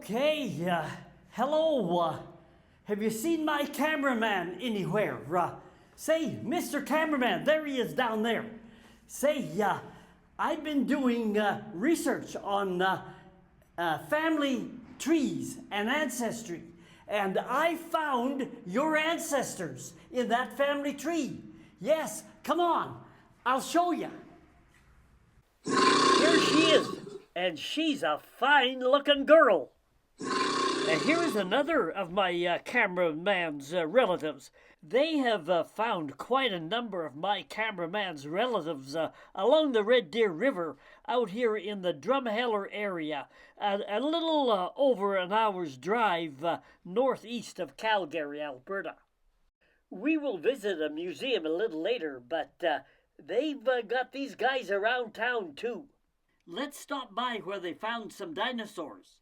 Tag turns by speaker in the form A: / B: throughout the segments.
A: Okay, hello. Have you seen my cameraman anywhere? Say, Mr. Cameraman, there he is down there. Say, I've been doing research on family trees and ancestry, and I found your ancestors in that family tree. Yes, come on, I'll show you. Here she is, and she's a fine-looking girl. And here is another of my cameraman's relatives. They have found quite a number of my cameraman's relatives along the Red Deer River out here in the Drumheller area, a little over an hour's drive northeast of Calgary, Alberta. We will visit a museum a little later, but they've got these guys around town too. Let's stop by where they found some dinosaurs.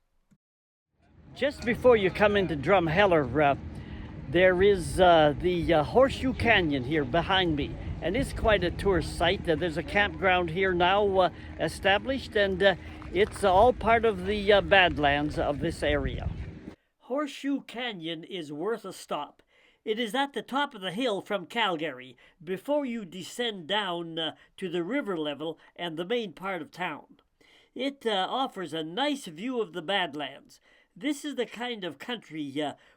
A: Just before you come into Drumheller, there is the Horseshoe Canyon here behind me, and it's quite a tourist site. There's a campground here now established, and it's all part of the Badlands of this area. Horseshoe Canyon is worth a stop. It is at the top of the hill from Calgary, before you descend down to the river level and the main part of town. It offers a nice view of the Badlands. This is the kind of country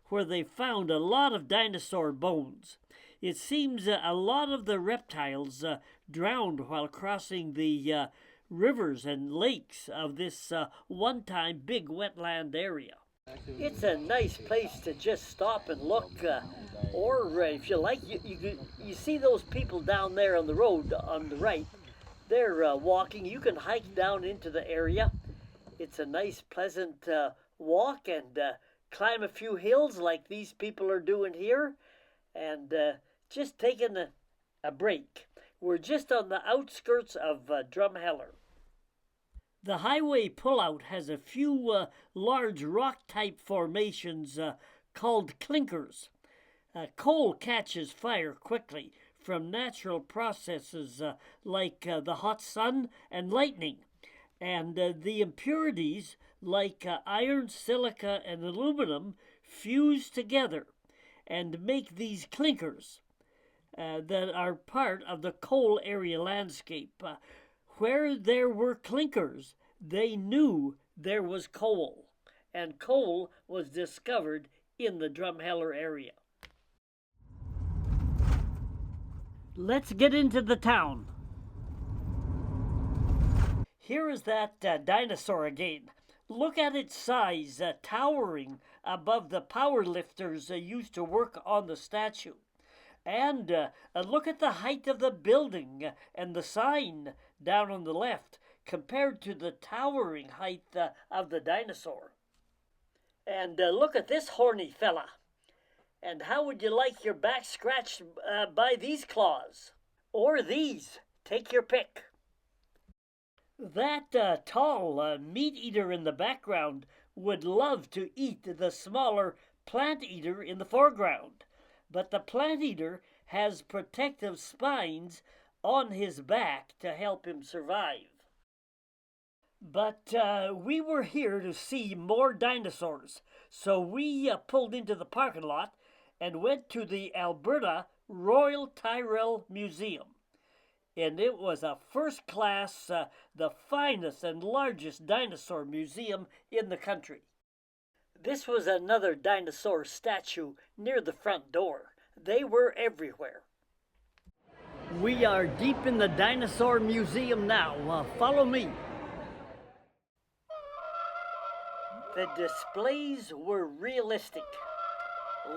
A: where they found a lot of dinosaur bones. It seems a lot of the reptiles drowned while crossing the rivers and lakes of this one-time big wetland area. It's a nice place to just stop and look, or if you like, you see those people down there on the road on the right. They're walking. You can hike down into the area. It's a nice, pleasant walk and climb a few hills like these people are doing here, and just taking a break. We're just on the outskirts of Drumheller. The highway pullout has a few large rock-type formations called clinkers. Coal catches fire quickly from natural processes like the hot sun and lightning, and the impurities like iron, silica, and aluminum fuse together and make these clinkers that are part of the coal area landscape. Where there were clinkers, they knew there was coal, and coal was discovered in the Drumheller area. Let's get into the town. Here is that dinosaur again. Look at its size, towering above the power lifters used to work on the statue. And look at the height of the building and the sign down on the left compared to the towering height of the dinosaur. And look at this horny fella. And how would you like your back scratched by these claws? Or these? Take your pick. That tall meat eater in the background would love to eat the smaller plant eater in the foreground. But the plant eater has protective spines on his back to help him survive. But we were here to see more dinosaurs, so we pulled into the parking lot and went to the Alberta Royal Tyrrell Museum. And it was a first-class, the finest and largest dinosaur museum in the country. This was another dinosaur statue near the front door. They were everywhere. We are deep in the dinosaur museum now. Follow me. The displays were realistic.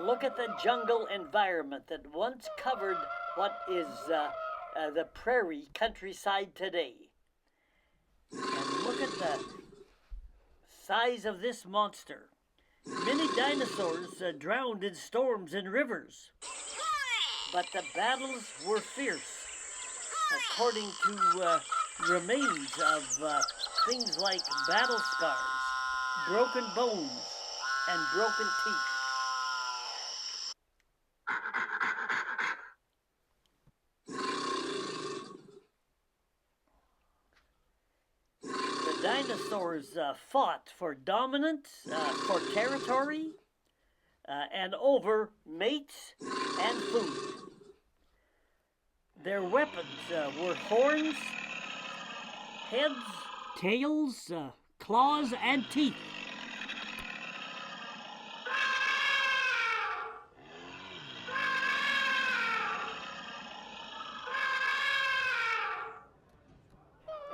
A: Look at the jungle environment that once covered what is the prairie countryside today. And look at the size of this monster. Many dinosaurs drowned in storms and rivers, but the battles were fierce, according to remains of things like battle scars, broken bones, and broken teeth. dinosaurs fought for dominance, for territory, and over mates and food. Their weapons were horns, heads, tails, claws, and teeth.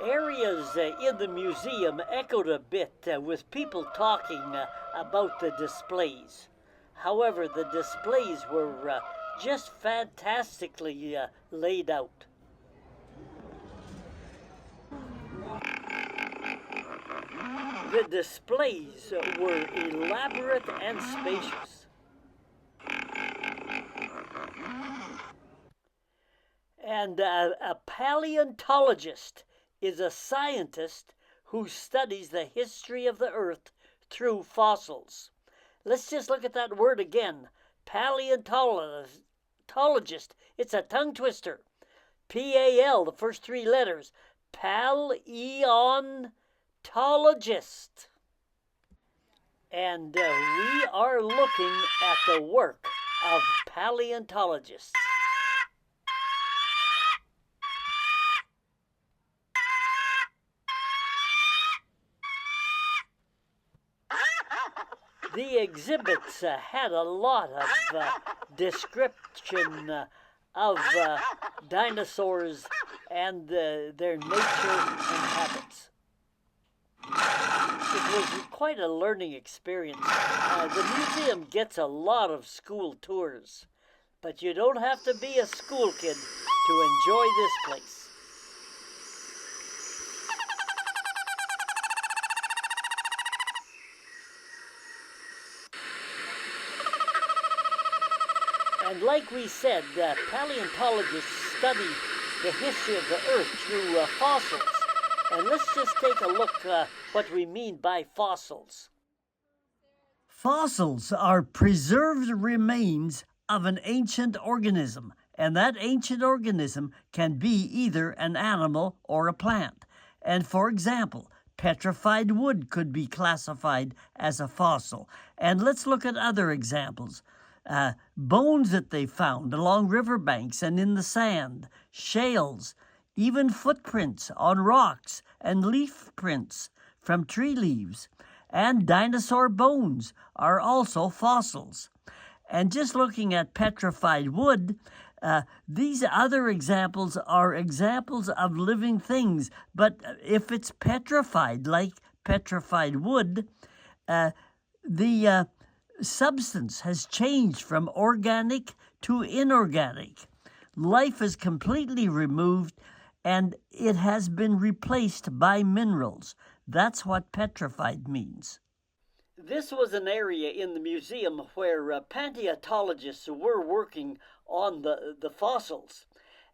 A: Areas in the museum echoed a bit with people talking about the displays. However, the displays were just fantastically laid out. The displays were elaborate and spacious. And a paleontologist is a scientist who studies the history of the Earth through fossils. Let's just look at that word again. Paleontologist. It's a tongue twister. P-A-L, the first three letters. Paleontologist. And we are looking at the work of paleontologists. The exhibits had a lot of description of dinosaurs and their nature and habits. It was quite a learning experience. The museum gets a lot of school tours, but you don't have to be a school kid to enjoy this place. And like we said, paleontologists study the history of the Earth through fossils. And let's just take a look what we mean by fossils. Fossils are preserved remains of an ancient organism, and that ancient organism can be either an animal or a plant. And for example, petrified wood could be classified as a fossil. And let's look at other examples. Bones that they found along riverbanks and in the sand, shales, even footprints on rocks and leaf prints from tree leaves, and dinosaur bones are also fossils. And just looking at petrified wood, these other examples are examples of living things, but if it's petrified, like petrified wood, the substance has changed from organic to inorganic. Life is completely removed and it has been replaced by minerals. That's what petrified means. This was an area in the museum where paleontologists were working on the fossils.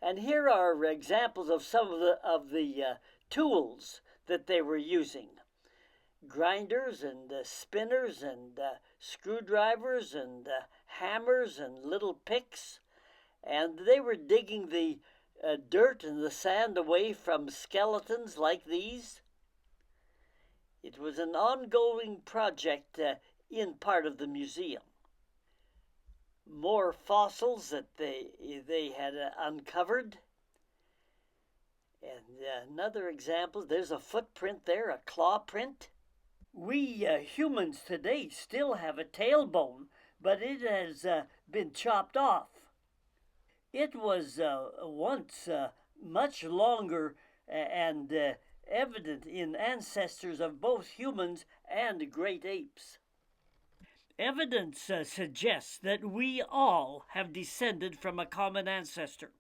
A: And here are examples of some of the tools that they were using. Grinders and spinners and screwdrivers and hammers and little picks. And they were digging the dirt and the sand away from skeletons like these. It was an ongoing project in part of the museum. More fossils that they had uncovered. And another example, there's a footprint there, a claw print. We humans today still have a tailbone, but it has been chopped off. It was once much longer and evident in ancestors of both humans and great apes. Evidence suggests that we all have descended from a common ancestor.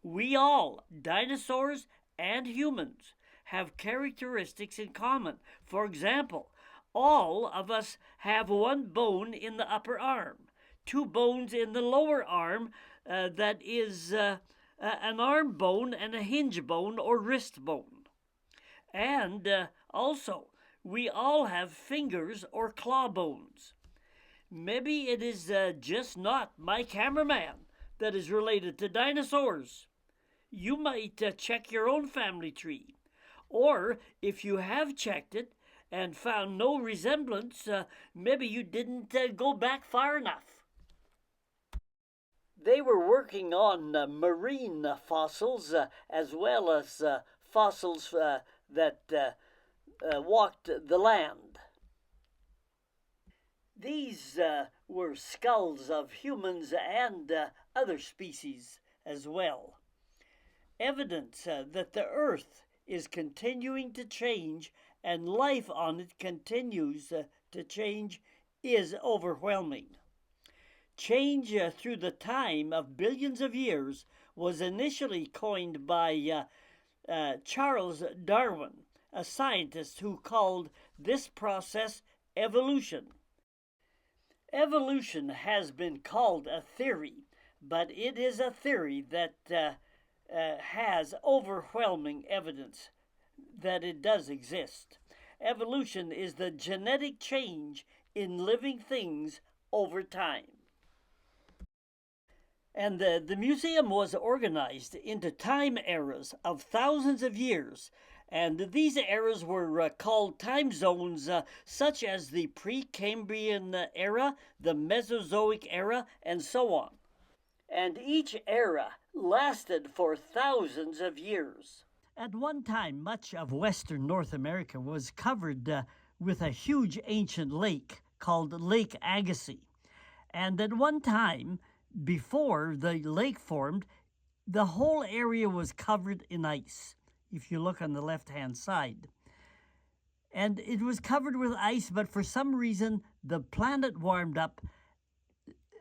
A: We all, dinosaurs and humans, have characteristics in common. For example, all of us have one bone in the upper arm, two bones in the lower arm that is an arm bone and a hinge bone or wrist bone. And also, we all have fingers or claw bones. Maybe it is just not my cameraman that is related to dinosaurs. You might check your own family tree. Or if you have checked it and found no resemblance, maybe you didn't go back far enough. They were working on marine fossils as well as fossils that walked the land. These were skulls of humans and other species as well. Evidence that the Earth is continuing to change and life on it continues to change is overwhelming. Change through the time of billions of years was initially coined by Charles Darwin, a scientist who called this process evolution. Evolution has been called a theory, but it is a theory that has overwhelming evidence that it does exist. Evolution is the genetic change in living things over time. And the museum was organized into time eras of thousands of years, and these eras were called time zones such as the Precambrian era, the Mesozoic era, and so on. And each era lasted for thousands of years. At one time, much of western North America was covered with a huge ancient lake called Lake Agassiz. And at one time, before the lake formed, the whole area was covered in ice, if you look on the left-hand side. And it was covered with ice, but for some reason, the planet warmed up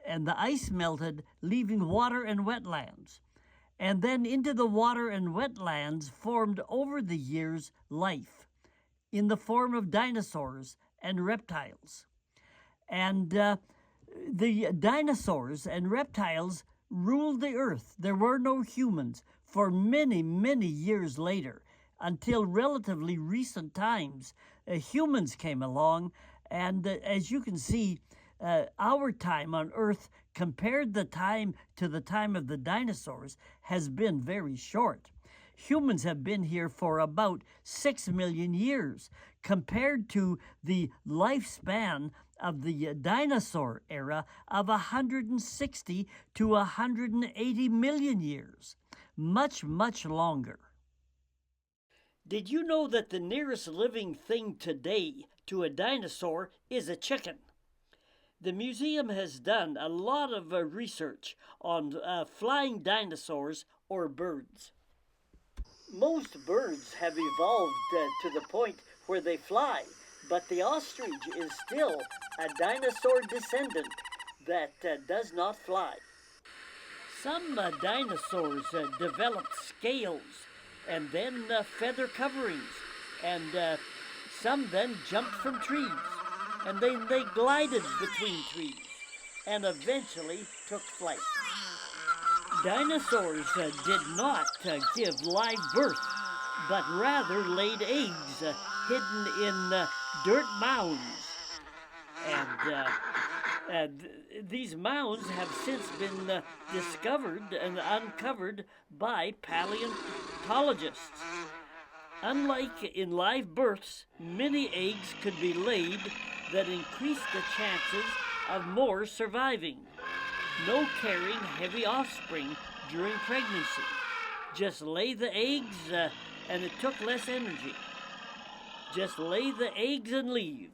A: and the ice melted, leaving water and wetlands. And then into the water and wetlands formed over the years life in the form of dinosaurs and reptiles. And the dinosaurs and reptiles ruled the earth. There were no humans for many, many years later, until relatively recent times. Humans came along, and as you can see, our time on Earth compared the time to the time of the dinosaurs has been very short. Humans have been here for about 6 million years compared to the lifespan of the dinosaur era of 160 to 180 million years. Much, much longer. Did you know that the nearest living thing today to a dinosaur is a chicken? The museum has done a lot of research on flying dinosaurs or birds. Most birds have evolved to the point where they fly, but the ostrich is still a dinosaur descendant that does not fly. Some dinosaurs developed scales and then feather coverings, and some then jumped from trees, and they glided between trees and eventually took flight. Dinosaurs did not give live birth, but rather laid eggs hidden in dirt mounds. And these mounds have since been discovered and uncovered by paleontologists. Unlike in live births, many eggs could be laid that increased the chances of more surviving. No carrying heavy offspring during pregnancy. Just lay the eggs and it took less energy. Just lay the eggs and leave.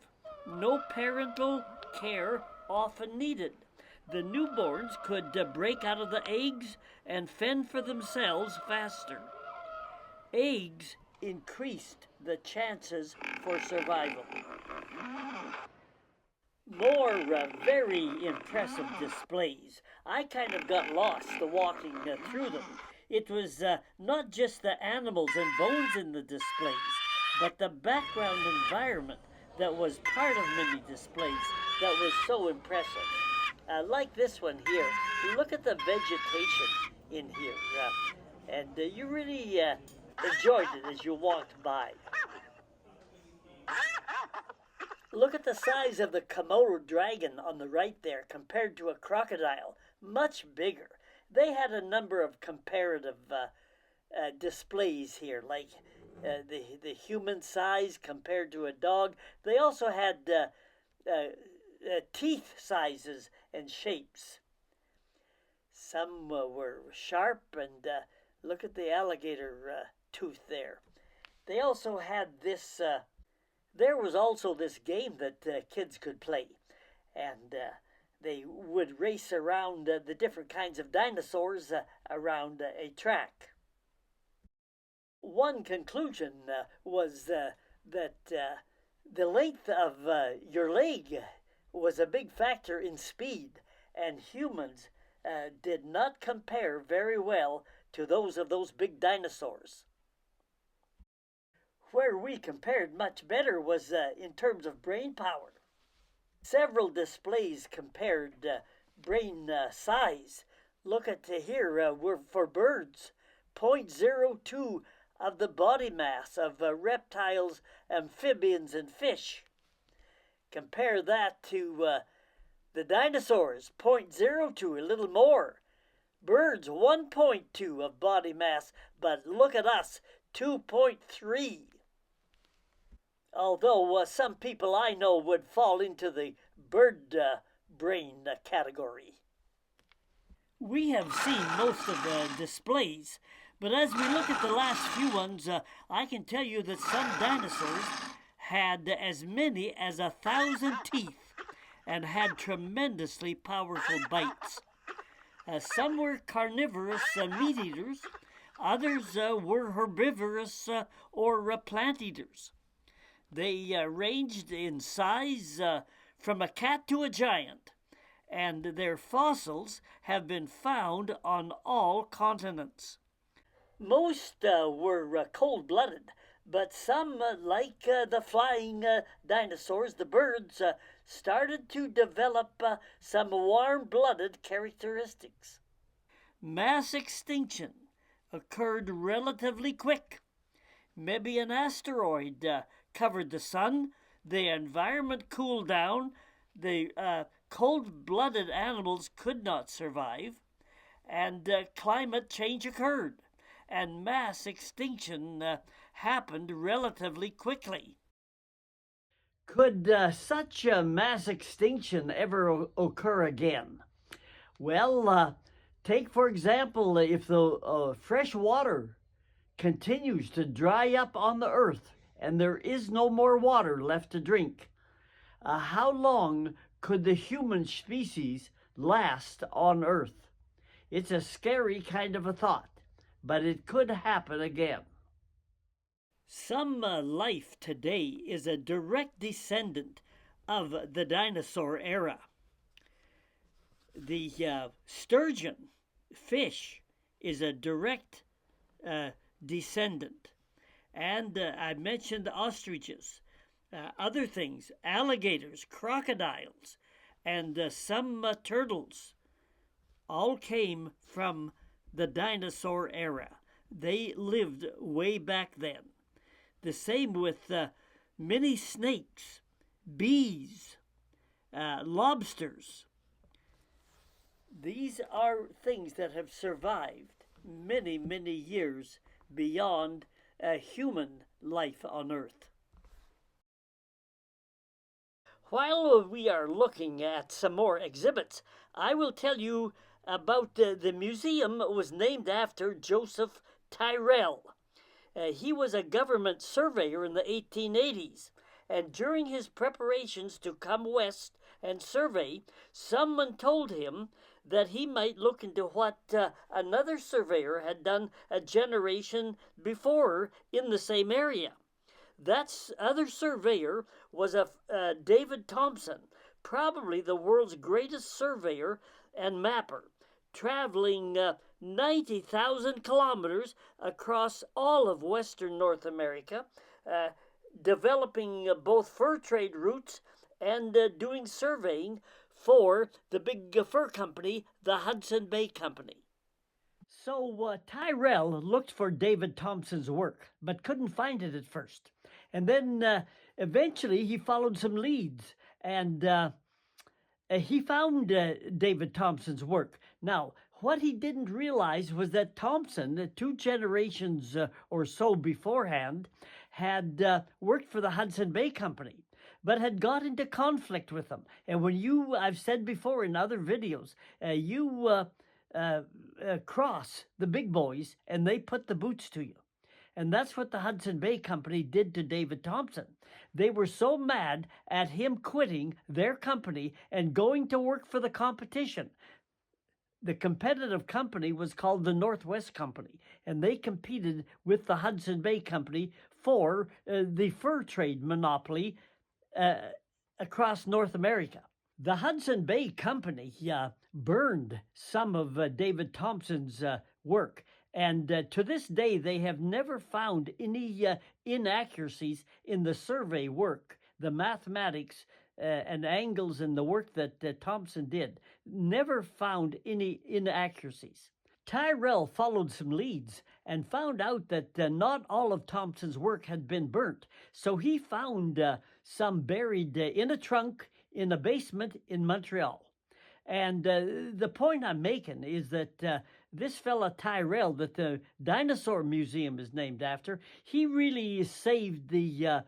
A: No parental care often needed. The newborns could break out of the eggs and fend for themselves faster. Eggs increased the chances for survival. More very impressive displays. I kind of got lost walking through them. It was not just the animals and bones in the displays, but the background environment that was part of many displays that was so impressive. Like this one here. Look at the vegetation in here. And you really enjoyed it as you walked by. Look at the size of the Komodo dragon on the right there compared to a crocodile. Much bigger. They had a number of comparative displays here, like the human size compared to a dog. They also had teeth sizes and shapes. Some were sharp, and look at the alligator tooth there. They also had this. There was also this game that kids could play, and they would race around the different kinds of dinosaurs around a track. One conclusion was that the length of your leg was a big factor in speed, and humans did not compare very well to those of those big dinosaurs. Where we compared much better was in terms of brain power. Several displays compared brain size. Look at here, we're for birds, 0.02 of the body mass of reptiles, amphibians, and fish. Compare that to the dinosaurs, 0.02, a little more. Birds, 1.2 of body mass, but look at us, 2.3. Although some people I know would fall into the bird brain category. We have seen most of the displays, but as we look at the last few ones, I can tell you that some dinosaurs had as many as 1,000 teeth and had tremendously powerful bites. Some were carnivorous meat eaters, others were herbivorous or plant eaters. They ranged in size from a cat to a giant, and their fossils have been found on all continents. Most were cold-blooded, but some, like the flying dinosaurs, the birds, started to develop some warm-blooded characteristics. Mass extinction occurred relatively quick. Maybe an asteroid covered the sun, the environment cooled down, the cold-blooded animals could not survive, and climate change occurred, and mass extinction happened relatively quickly. Could such a mass extinction ever occur again? Well, take for example, if the fresh water continues to dry up on the earth and there is no more water left to drink, how long could the human species last on earth? It's a scary kind of a thought, but it could happen again. Some life today is a direct descendant of the dinosaur era. The sturgeon fish is a direct descendant. And I mentioned ostriches, other things, alligators, crocodiles, and some turtles all came from the dinosaur era. They lived way back then. The same with many snakes, bees, lobsters. These are things that have survived many, many years beyond human life on Earth. While we are looking at some more exhibits, I will tell you about the museum was named after Joseph Tyrrell. He was a government surveyor in the 1880s, and during his preparations to come west and survey, someone told him that he might look into what another surveyor had done a generation before in the same area. That other surveyor was David Thompson, probably the world's greatest surveyor and mapper, traveling 90,000 kilometers across all of western North America, developing both fur trade routes and doing surveying for the big fur company, the Hudson Bay Company. So Tyrrell looked for David Thompson's work, but couldn't find it at first. And then eventually he followed some leads, and he found David Thompson's work. Now, What he didn't realize was that Thompson, 2 generations or so beforehand, had worked for the Hudson Bay Company, but had got into conflict with them. And I've said before in other videos, cross the big boys and they put the boots to you. And that's what the Hudson Bay Company did to David Thompson. They were so mad at him quitting their company and going to work for the competition. The competitive company was called the Northwest Company, and they competed with the Hudson Bay Company for the fur trade monopoly across North America. The Hudson Bay Company burned some of David Thompson's work, and to this day they have never found any inaccuracies in the survey work, the mathematics and angles in the work that Thompson did. Never found any inaccuracies. Tyrrell followed some leads and found out that not all of Thompson's work had been burnt. So he found some buried in a trunk in a basement in Montreal. And the point I'm making is that this fella Tyrrell, that the Dinosaur Museum is named after, he really saved the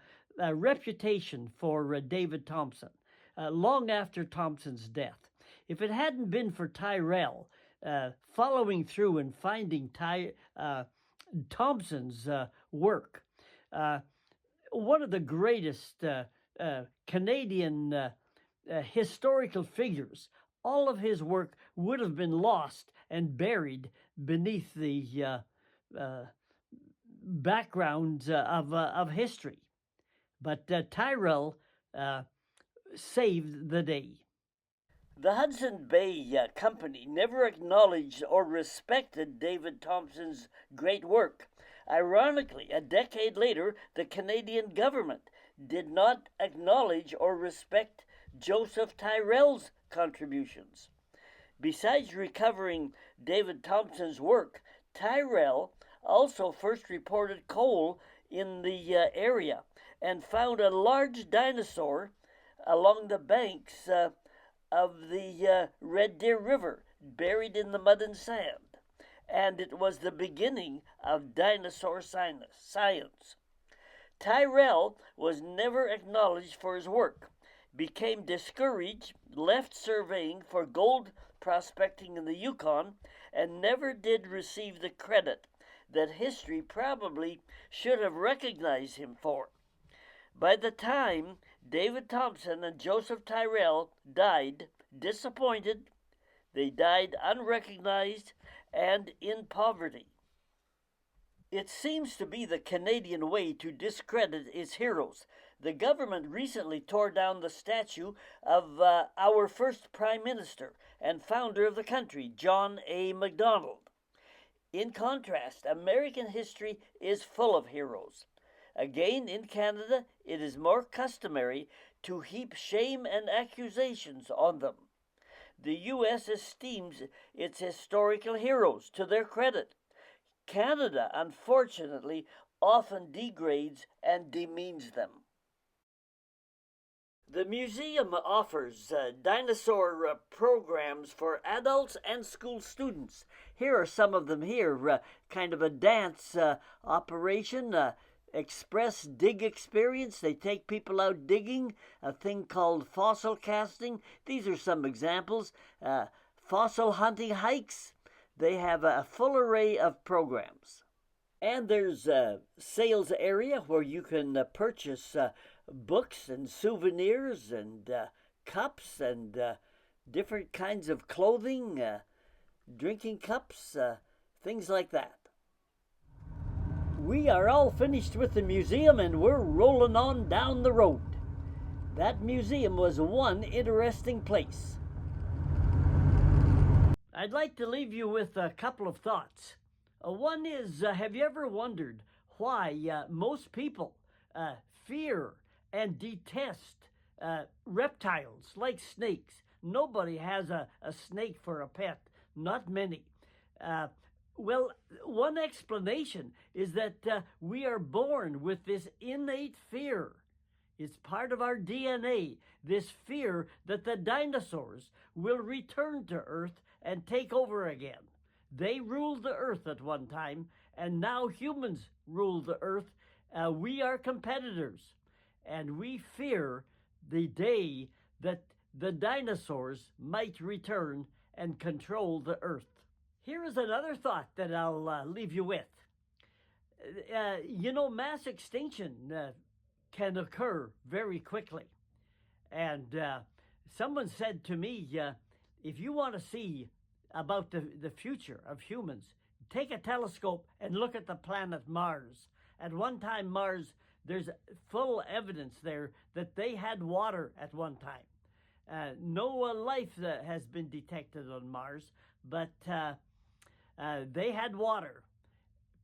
A: reputation for David Thompson long after Thompson's death. If it hadn't been for Tyrrell following through and finding Thompson's work, one of the greatest Canadian historical figures, all of his work would have been lost and buried beneath the background of history. But Tyrrell saved the day. The Hudson Bay Company never acknowledged or respected David Thompson's great work. Ironically, a decade later, the Canadian government did not acknowledge or respect Joseph Tyrrell's contributions. Besides recovering David Thompson's work, Tyrrell also first reported coal in the area and found a large dinosaur along the banks of the Red Deer River, buried in the mud and sand. And it was the beginning of dinosaur science. Tyrrell was never acknowledged for his work, became discouraged, left surveying for gold prospecting in the Yukon, and never did receive the credit that history probably should have recognized him for. By the time David Thompson and Joseph Tyrrell died disappointed, they died unrecognized and in poverty. It seems to be the Canadian way to discredit its heroes. The government recently tore down the statue of our first Prime Minister and founder of the country, John A. Macdonald. In contrast, American history is full of heroes. Again, in Canada, it is more customary to heap shame and accusations on them. The U.S. esteems its historical heroes to their credit. Canada, unfortunately, often degrades and demeans them. The museum offers dinosaur programs for adults and school students. Here are some of them here, kind of a dance operation, express dig experience. They take people out digging, a thing called fossil casting. These are some examples. Fossil hunting hikes. They have a full array of programs. And there's a sales area where you can purchase books and souvenirs and cups and different kinds of clothing, drinking cups, things like that. We are all finished with the museum and we're rolling on down the road. That museum was one interesting place. I'd like to leave you with a couple of thoughts. One is, have you ever wondered why most people fear and detest reptiles like snakes? Nobody has a snake for a pet, not many. Well, one explanation is that we are born with this innate fear. It's part of our DNA, this fear that the dinosaurs will return to Earth and take over again. They ruled the earth at one time, and now humans rule the earth. We are competitors, and we fear the day that the dinosaurs might return and control the earth. Here is another thought that I'll leave you with. Mass extinction can occur very quickly. And someone said to me, if you want to see about the future of humans, take a telescope and look at the planet Mars. At one time, Mars, there's full evidence there that they had water at one time. No life has been detected on Mars, but they had water.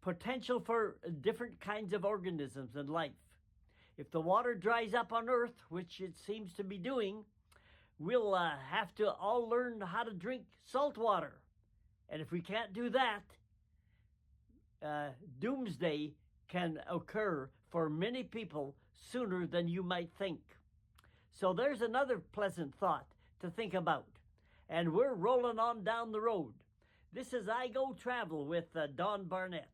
A: Potential for different kinds of organisms and life. If the water dries up on Earth, which it seems to be doing, we'll have to all learn how to drink salt water. And if we can't do that, doomsday can occur for many people sooner than you might think. So there's another pleasant thought to think about. And we're rolling on down the road. This is I Go Travel with Don Barnett.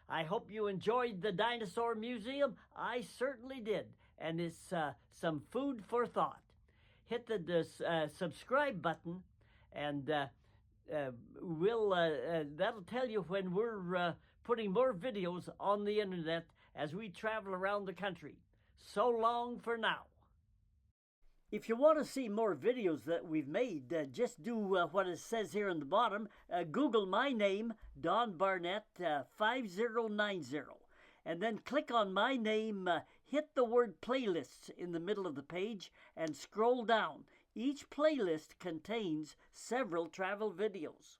A: I hope you enjoyed the Dinosaur Museum. I certainly did. And it's some food for thought. Hit the subscribe button, and that'll tell you when we're putting more videos on the internet as we travel around the country. So long for now. If you want to see more videos that we've made, just do what it says here on the bottom. Google my name, Don Barnett 5090. And then click on my name, hit the word playlists in the middle of the page, and scroll down. Each playlist contains several travel videos.